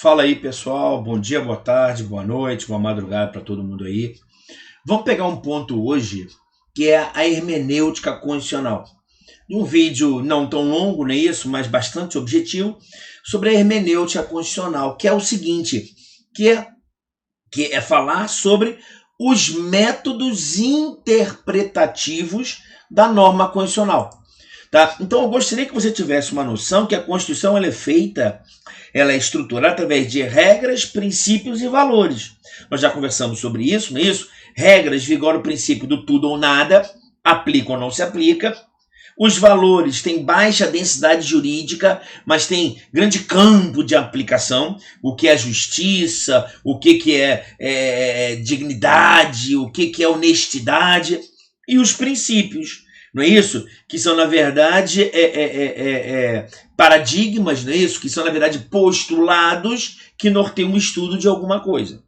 Fala aí, pessoal. Bom dia, boa tarde, boa noite, boa madrugada para todo mundo aí. Vamos pegar um ponto hoje que é a hermenêutica condicional. Um vídeo não tão longo, nem isso, mas bastante objetivo, sobre a hermenêutica condicional, que é o seguinte, que é falar sobre os métodos interpretativos da norma condicional. Tá? Então eu gostaria que você tivesse uma noção que a Constituição ela é estruturada através de regras, princípios e valores. Nós já conversamos sobre isso, não é isso? Regras vigoram o princípio do tudo ou nada, aplica ou não se aplica. Os valores têm baixa densidade jurídica, mas tem grande campo de aplicação. O que é justiça, o que é dignidade, o que é honestidade. E os princípios, não é isso? Que são, na verdade, paradigmas, não é isso? Que são, na verdade, postulados que norteiam um estudo de alguma coisa.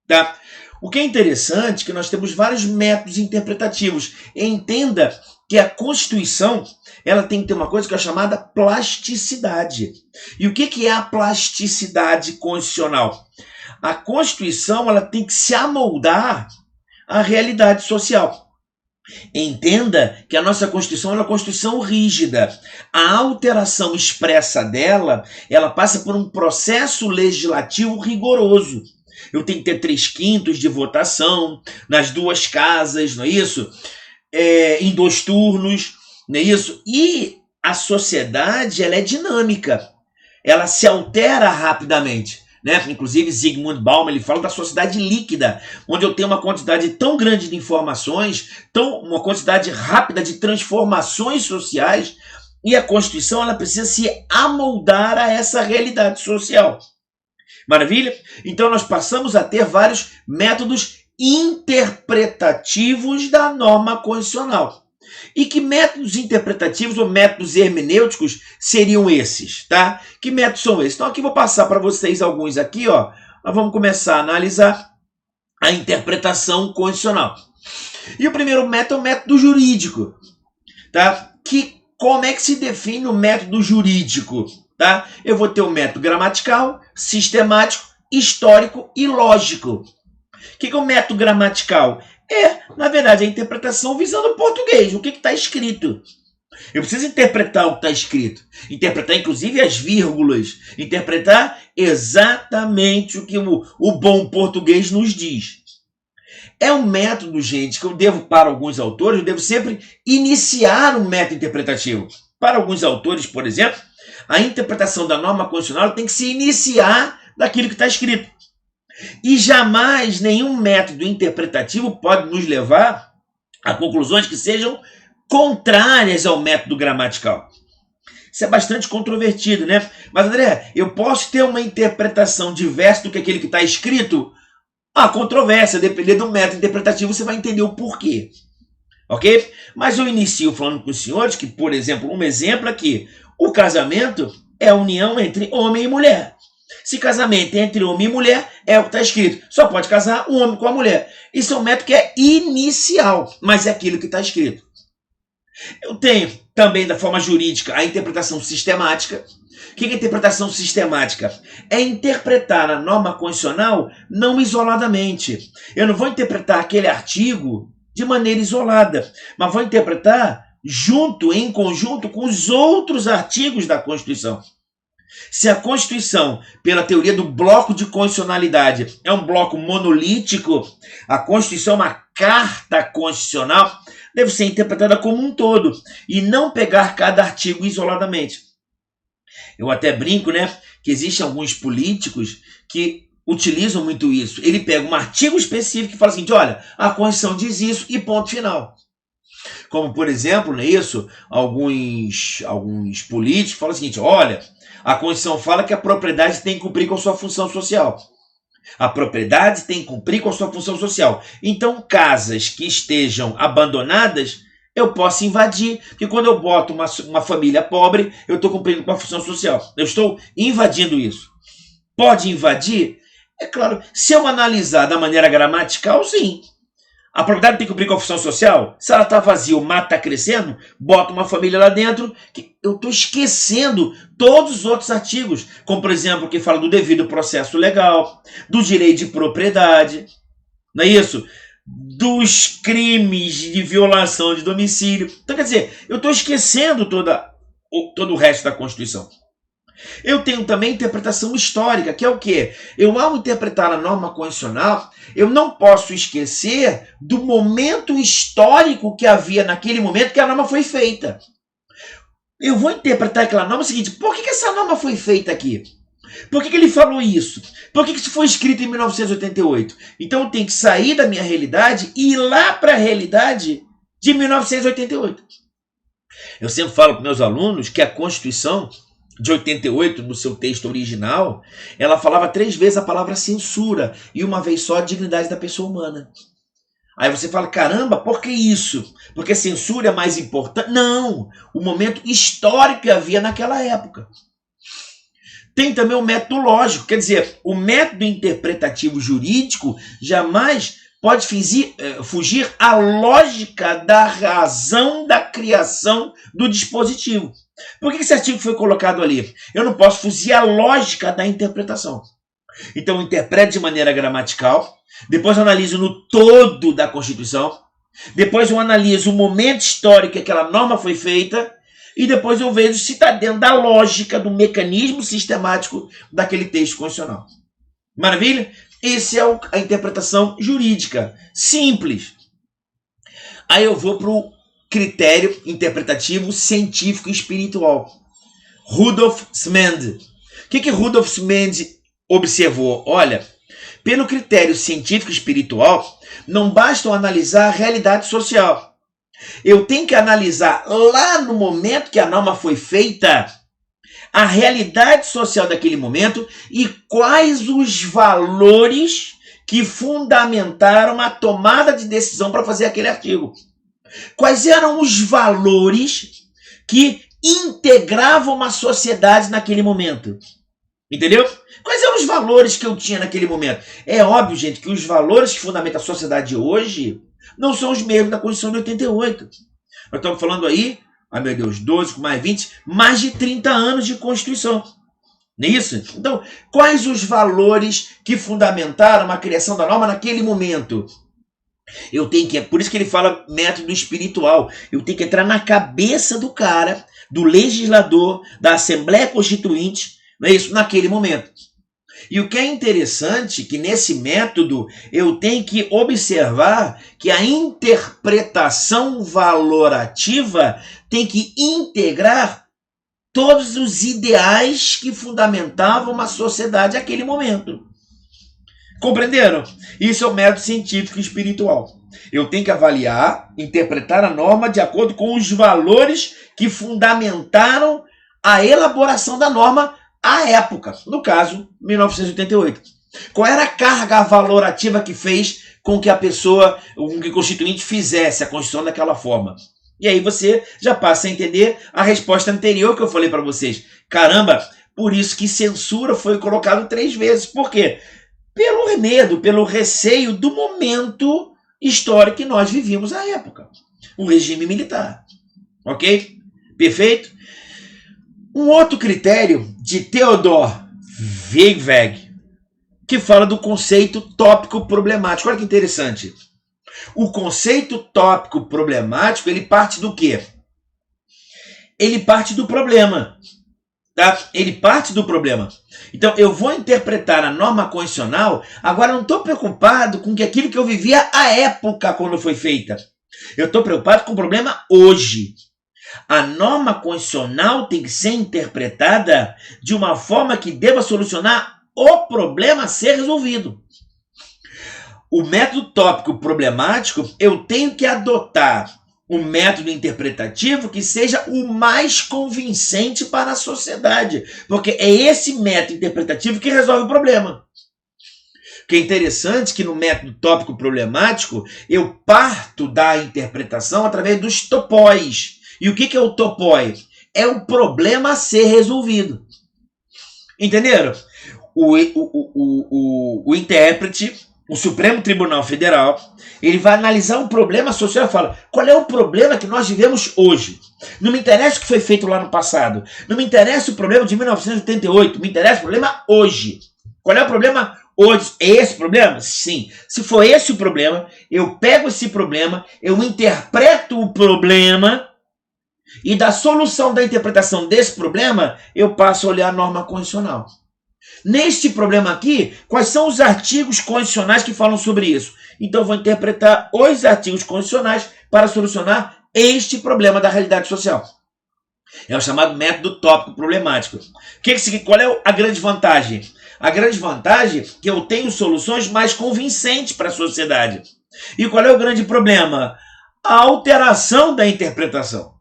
Tá? O que é interessante é que nós temos vários métodos interpretativos. Entenda que a Constituição ela tem que ter uma coisa que é chamada plasticidade. E o que é a plasticidade constitucional? A Constituição ela tem que se amoldar à realidade social. Entenda que a nossa Constituição é uma Constituição rígida. A alteração expressa dela, ela passa por um processo legislativo rigoroso. Eu tenho que ter 3/5 de votação nas duas casas, não é isso? Em 2 turnos, não é isso? E a sociedade ela é dinâmica. Ela se altera rapidamente. Né? Inclusive, Zygmunt Bauman ele fala da sociedade líquida, onde eu tenho uma quantidade tão grande de informações, uma quantidade rápida de transformações sociais, e a Constituição ela precisa se amoldar a essa realidade social. Maravilha? Então, nós passamos a ter vários métodos interpretativos da norma constitucional. E que métodos interpretativos ou métodos hermenêuticos seriam esses, tá? Que métodos são esses? Então aqui vou passar para vocês alguns aqui, ó. Nós vamos começar a analisar a interpretação constitucional. E o primeiro método é o método jurídico, tá? Como é que se define o método jurídico, tá? Eu vou ter o método gramatical, sistemático, histórico e lógico. O que é o método gramatical? Na verdade, a interpretação visando o português, o que está escrito. Eu preciso interpretar o que está escrito. Interpretar, inclusive, as vírgulas. Interpretar exatamente o que o bom português nos diz. É um método, gente, que eu devo, para alguns autores, eu devo sempre iniciar um método interpretativo. Para alguns autores, por exemplo, a interpretação da norma constitucional tem que se iniciar daquilo que está escrito. E jamais nenhum método interpretativo pode nos levar a conclusões que sejam contrárias ao método gramatical. Isso é bastante controvertido, né? Mas, André, eu posso ter uma interpretação diversa do que aquele que está escrito? Há controvérsia, depender do método interpretativo, você vai entender o porquê. Ok? Mas eu inicio falando com os senhores que, por exemplo, um exemplo aqui, o casamento é a união entre homem e mulher. Se casamento é entre homem e mulher, é o que está escrito. Só pode casar um homem com a mulher. Isso é um método que é inicial, mas é aquilo que está escrito. Eu tenho também, da forma jurídica, a interpretação sistemática. O que é interpretação sistemática? É interpretar a norma constitucional não isoladamente. Eu não vou interpretar aquele artigo de maneira isolada, mas vou interpretar em conjunto com os outros artigos da Constituição. Se a Constituição, pela teoria do bloco de constitucionalidade, é um bloco monolítico, a Constituição é uma carta constitucional, deve ser interpretada como um todo e não pegar cada artigo isoladamente. Eu até brinco, né, que existem alguns políticos que utilizam muito isso. Ele pega um artigo específico e fala assim, olha, a Constituição diz isso e ponto final. Como, por exemplo, não é isso? Alguns políticos falam o seguinte, olha, a Constituição fala que a propriedade tem que cumprir com a sua função social. A propriedade tem que cumprir com a sua função social. Então, casas que estejam abandonadas, eu posso invadir. Porque quando eu boto uma família pobre, eu estou cumprindo com a função social. Eu estou invadindo isso. Pode invadir? É claro, se eu analisar da maneira gramatical, sim. A propriedade tem que cumprir com a função social? Se ela está vazia, o mato está crescendo, bota uma família lá dentro, que eu estou esquecendo todos os outros artigos, como por exemplo, que fala do devido processo legal, do direito de propriedade, não é isso? Dos crimes de violação de domicílio. Então, quer dizer, eu estou esquecendo todo o resto da Constituição. Eu tenho também interpretação histórica, que é o quê? Eu, ao interpretar a norma constitucional, eu não posso esquecer do momento histórico que havia naquele momento que a norma foi feita. Eu vou interpretar aquela norma o seguinte: por que essa norma foi feita aqui? Por que ele falou isso? Por que isso foi escrito em 1988? Então eu tenho que sair da minha realidade e ir lá para a realidade de 1988. Eu sempre falo para meus alunos que a Constituição de 88, no seu texto original, ela falava 3 vezes a palavra censura e uma vez só a dignidade da pessoa humana. Aí você fala, caramba, por que isso? Porque censura é mais importante? Não! O momento histórico que havia naquela época. Tem também o método lógico, quer dizer, o método interpretativo jurídico jamais pode fugir à lógica da razão da criação do dispositivo. Por que esse artigo foi colocado ali? Eu não posso fugir à lógica da interpretação. Então eu interpreto de maneira gramatical, depois eu analiso no todo da Constituição, depois eu analiso o momento histórico que aquela norma foi feita, e depois eu vejo se está dentro da lógica, do mecanismo sistemático daquele texto constitucional. Maravilha? Essa é a interpretação jurídica. Simples. Aí eu vou para o critério interpretativo científico e espiritual. Rudolf Smend. O que Rudolf Smend observou? Olha, pelo critério científico e espiritual, não basta analisar a realidade social. Eu tenho que analisar lá no momento que a norma foi feita, a realidade social daquele momento e quais os valores que fundamentaram a tomada de decisão para fazer aquele artigo. Quais eram os valores que integravam uma sociedade naquele momento? Entendeu? Quais eram os valores que eu tinha naquele momento? É óbvio, gente, que os valores que fundamentam a sociedade de hoje não são os mesmos da Constituição de 88. Nós estamos falando aí, ai meu Deus, 12 com mais 20, mais de 30 anos de Constituição. Não é isso? Então, quais os valores que fundamentaram a criação da norma naquele momento? Eu tenho que, por isso que ele fala método espiritual, eu tenho que entrar na cabeça do cara, do legislador, da Assembleia Constituinte, não é isso? Naquele momento. E o que é interessante, que nesse método eu tenho que observar que a interpretação valorativa tem que integrar todos os ideais que fundamentavam uma sociedade naquele momento. Compreenderam? Isso é o método científico e espiritual. Eu tenho que avaliar, interpretar a norma de acordo com os valores que fundamentaram a elaboração da norma à época, no caso, 1988. Qual era a carga valorativa que fez com que a pessoa, com que o constituinte fizesse a Constituição daquela forma? E aí você já passa a entender a resposta anterior que eu falei para vocês. Caramba, por isso que censura foi colocado 3 vezes. Por quê? Pelo medo, pelo receio do momento histórico que nós vivíamos à época. O regime militar. Ok? Perfeito? Um outro critério de Theodor Weigweg, que fala do conceito tópico problemático. Olha que interessante. O conceito tópico problemático, ele parte do quê? Ele parte do problema. Tá? Ele parte do problema. Então, eu vou interpretar a norma constitucional, agora não estou preocupado com aquilo que eu vivia à época quando foi feita. Eu estou preocupado com o problema hoje. A norma constitucional tem que ser interpretada de uma forma que deva solucionar o problema a ser resolvido. O método tópico problemático, eu tenho que adotar um método interpretativo que seja o mais convincente para a sociedade, porque é esse método interpretativo que resolve o problema. O que é interessante que no método tópico problemático, eu parto da interpretação através dos topóis. E o que é o topói? É o problema a ser resolvido. Entenderam? O intérprete, o Supremo Tribunal Federal, ele vai analisar um problema social e fala, qual é o problema que nós vivemos hoje? Não me interessa o que foi feito lá no passado, não me interessa o problema de 1988, me interessa o problema hoje. Qual é o problema hoje? É esse o problema? Sim. Se for esse o problema, eu pego esse problema, eu interpreto o problema e da solução da interpretação desse problema, eu passo a olhar a norma constitucional. Neste problema aqui, quais são os artigos constitucionais que falam sobre isso? Então, eu vou interpretar os artigos constitucionais para solucionar este problema da realidade social. É o chamado método tópico problemático. Qual é a grande vantagem? A grande vantagem é que eu tenho soluções mais convincentes para a sociedade. E qual é o grande problema? A alteração da interpretação.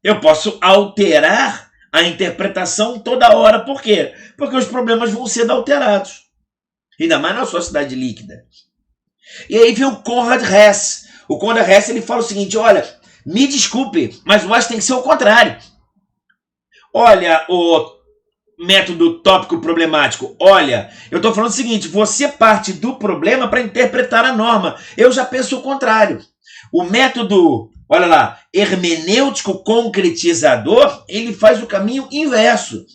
Eu posso alterar a interpretação toda hora. Por quê? Porque os problemas vão sendo alterados. Ainda mais na sociedade líquida. E aí vem o Konrad Hess. O Konrad Hess ele fala o seguinte, olha, me desculpe, mas eu acho que tem que ser o contrário. Olha o método tópico problemático. Olha, eu estou falando o seguinte, você parte do problema para interpretar a norma. Eu já penso o contrário. O método, olha lá, hermenêutico concretizador, ele faz o caminho inverso.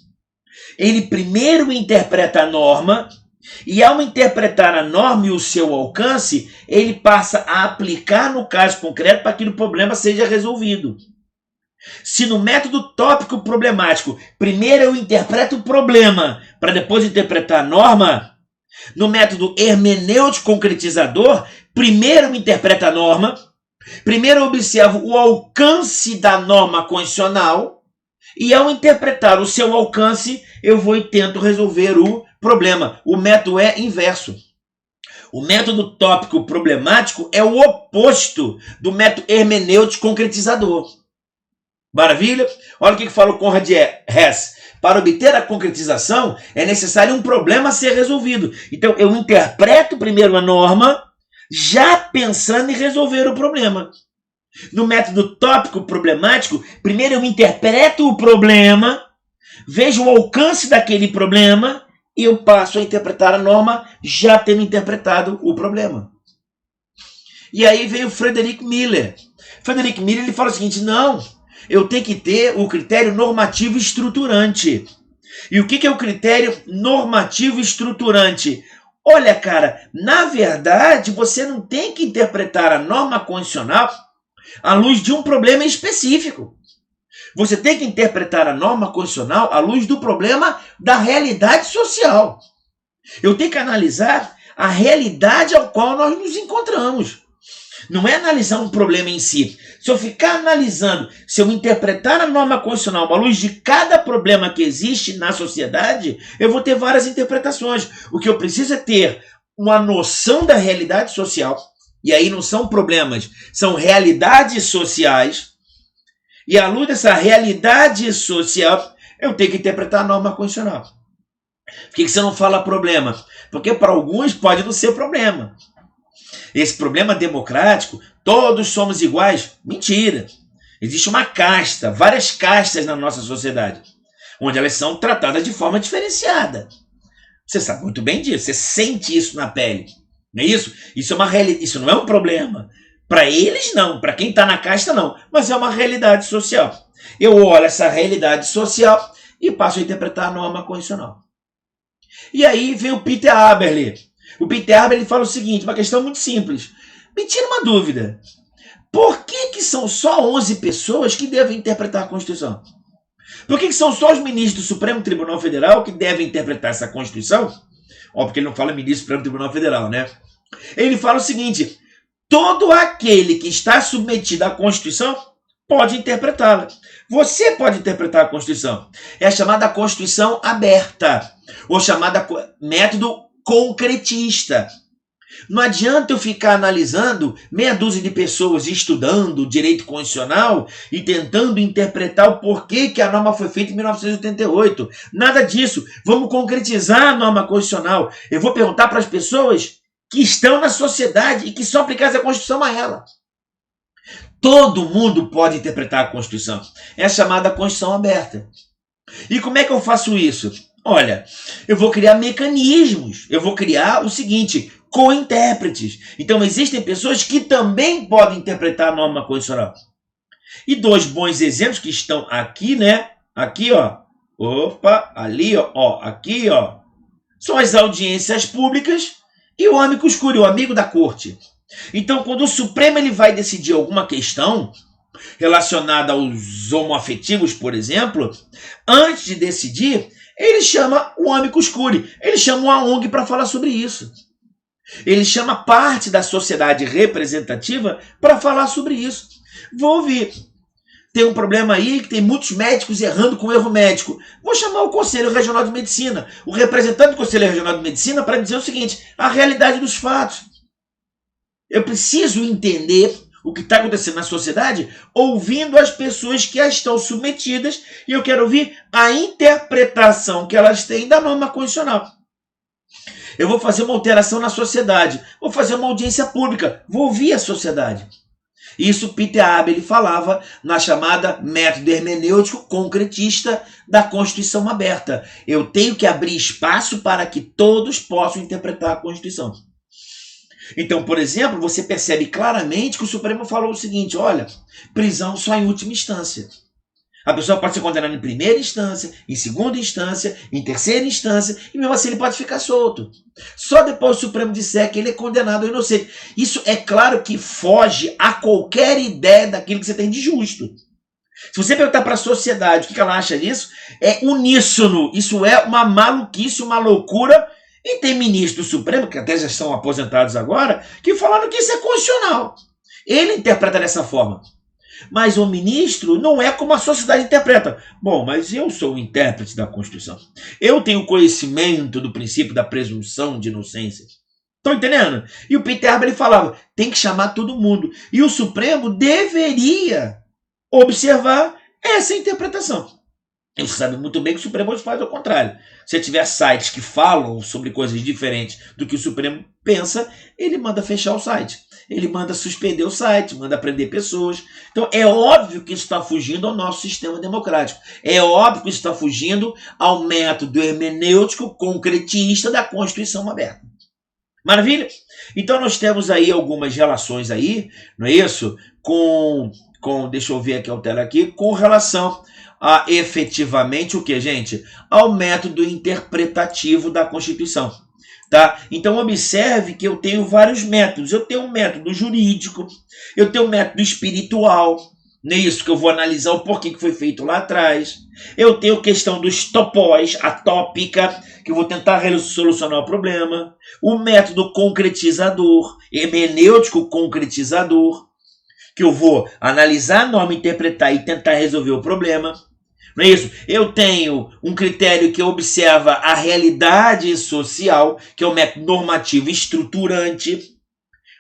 Ele primeiro interpreta a norma e ao interpretar a norma e o seu alcance, ele passa a aplicar no caso concreto para que o problema seja resolvido. Se no método tópico problemático, primeiro eu interpreto o problema para depois interpretar a norma, no método hermenêutico concretizador, primeiro eu interpreto a norma, primeiro eu observo o alcance da norma constitucional e ao interpretar o seu alcance, eu vou e tento resolver o problema. O método é inverso. O método tópico problemático é o oposto do método hermenêutico concretizador. Maravilha? Olha o que fala o Konrad Hess. Para obter a concretização, é necessário um problema ser resolvido. Então, eu interpreto primeiro a norma, já pensando em resolver o problema. No método tópico problemático, primeiro eu interpreto o problema, vejo o alcance daquele problema e eu passo a interpretar a norma já tendo interpretado o problema. E aí vem o Frederick Miller. Frederick Miller ele fala o seguinte, não, eu tenho que ter o critério normativo estruturante. E o que é o critério normativo estruturante? Olha, cara, na verdade, você não tem que interpretar a norma constitucional à luz de um problema específico. Você tem que interpretar a norma constitucional à luz do problema da realidade social. Eu tenho que analisar a realidade ao qual nós nos encontramos. Não é analisar um problema em si. Se eu ficar analisando, se eu interpretar a norma constitucional à luz de cada problema que existe na sociedade, eu vou ter várias interpretações. O que eu preciso é ter uma noção da realidade social, e aí não são problemas, são realidades sociais, e à luz dessa realidade social, eu tenho que interpretar a norma constitucional. Por que você não fala problema? Porque para alguns pode não ser problema. Esse problema democrático, todos somos iguais. Mentira. Existe uma casta, várias castas na nossa sociedade, onde elas são tratadas de forma diferenciada. Você sabe muito bem disso, você sente isso na pele. Não é isso? Isso não é um problema. Para eles, não. Para quem está na casta, não. Mas é uma realidade social. Eu olho essa realidade social e passo a interpretar a norma constitucional. E aí vem o Peter Haberle. O Peter Haberle fala o seguinte, uma questão muito simples. Me tira uma dúvida. Por que são só 11 pessoas que devem interpretar a Constituição? Por que são só os ministros do Supremo Tribunal Federal que devem interpretar essa Constituição? Ó, porque ele não fala ministro do Supremo Tribunal Federal, né? Ele fala o seguinte, todo aquele que está submetido à Constituição pode interpretá-la. Você pode interpretar a Constituição. É a chamada Constituição aberta, ou chamada método concretista. Não adianta eu ficar analisando meia dúzia de pessoas estudando direito constitucional e tentando interpretar o porquê que a norma foi feita em 1988. Nada disso. Vamos concretizar a norma constitucional. Eu vou perguntar para as pessoas que estão na sociedade e que são aplicadas a Constituição a ela. Todo mundo pode interpretar a Constituição. É a chamada Constituição aberta. E como é que eu faço isso? Olha, eu vou criar mecanismos, eu vou criar o seguinte, co-intérpretes. Então existem pessoas que também podem interpretar a norma constitucional. E dois bons exemplos que estão aqui, né? Aqui, ó. Opa, ali, ó. Aqui, ó. São as audiências públicas e o amicus curiae, o amigo da corte. Então, quando o Supremo ele vai decidir alguma questão relacionada aos homoafetivos, por exemplo, antes de decidir, ele chama o amicus curiae, ele chama uma ONG para falar sobre isso. Ele chama parte da sociedade representativa para falar sobre isso. Vou ouvir. Tem um problema aí que tem muitos médicos errando com erro médico. Vou chamar o Conselho Regional de Medicina, o representante do Conselho Regional de Medicina, para dizer o seguinte, a realidade dos fatos. Eu preciso entender o que está acontecendo na sociedade, ouvindo as pessoas que a estão submetidas, e eu quero ouvir a interpretação que elas têm da norma constitucional. Eu vou fazer uma alteração na sociedade, vou fazer uma audiência pública, vou ouvir a sociedade. Isso Peter Abel falava na chamada método hermenêutico concretista da Constituição aberta. Eu tenho que abrir espaço para que todos possam interpretar a Constituição. Então, por exemplo, você percebe claramente que o Supremo falou o seguinte, olha, prisão só em última instância. A pessoa pode ser condenada em primeira instância, em segunda instância, em terceira instância, e mesmo assim ele pode ficar solto. Só depois o Supremo disser que ele é condenado ou inocente. Isso é claro que foge a qualquer ideia daquilo que você tem de justo. Se você perguntar para a sociedade o que ela acha disso, é uníssono. Isso é uma maluquice, uma loucura. E tem ministros do Supremo, que até já estão aposentados agora, que falaram que isso é constitucional. Ele interpreta dessa forma. Mas o ministro não é como a sociedade interpreta. Bom, mas eu sou o intérprete da Constituição. Eu tenho conhecimento do princípio da presunção de inocência. Estão entendendo? E o Peter Abel falava, tem que chamar todo mundo. E o Supremo deveria observar essa interpretação. Ele sabe muito bem que o Supremo faz ao contrário. Se tiver sites que falam sobre coisas diferentes do que o Supremo pensa, ele manda fechar o site. Ele manda suspender o site, manda prender pessoas. Então é óbvio que isso está fugindo ao nosso sistema democrático. É óbvio que isso está fugindo ao método hermenêutico concretista da Constituição aberta. Maravilha? Então nós temos aí algumas relações aí, não é isso? Deixa eu ver aqui a tela aqui, com relação a efetivamente o que, gente? Ao método interpretativo da Constituição. Tá? Então observe que eu tenho vários métodos. Eu tenho um método jurídico, eu tenho um método espiritual, não é isso que eu vou analisar o porquê que foi feito lá atrás. Eu tenho questão dos topós, a tópica, que eu vou tentar solucionar o problema. O método concretizador, hermenêutico concretizador, que eu vou analisar a norma, interpretar e tentar resolver o problema. Não é isso? Eu tenho um critério que observa a realidade social, que é o método normativo estruturante,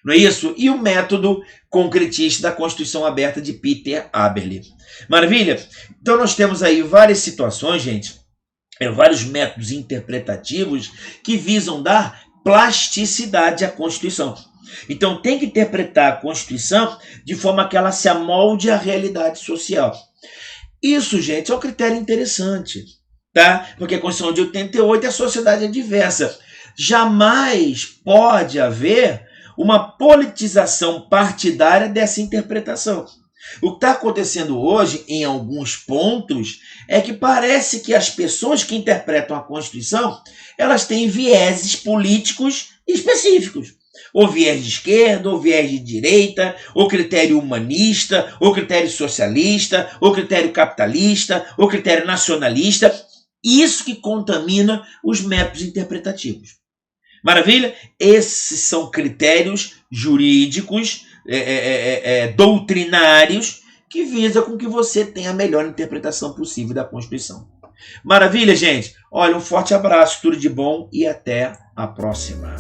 não é isso? E o método concretista da Constituição aberta de Peter Abel. Maravilha? Então nós temos aí várias situações, gente, vários métodos interpretativos que visam dar plasticidade à Constituição. Então tem que interpretar a Constituição de forma que ela se amolde à realidade social. Isso, gente, é um critério interessante, tá? Porque a Constituição de 88 a sociedade é diversa. Jamais pode haver uma politização partidária dessa interpretação. O que está acontecendo hoje, em alguns pontos, é que parece que as pessoas que interpretam a Constituição, elas têm vieses políticos específicos. Ou viés de esquerda, ou viés de direita, ou critério humanista, ou critério socialista, ou critério capitalista, ou critério nacionalista. Isso que contamina os métodos interpretativos. Maravilha? Esses são critérios jurídicos, doutrinários, que visam com que você tenha a melhor interpretação possível da Constituição. Maravilha, gente? Olha, um forte abraço, tudo de bom e até a próxima.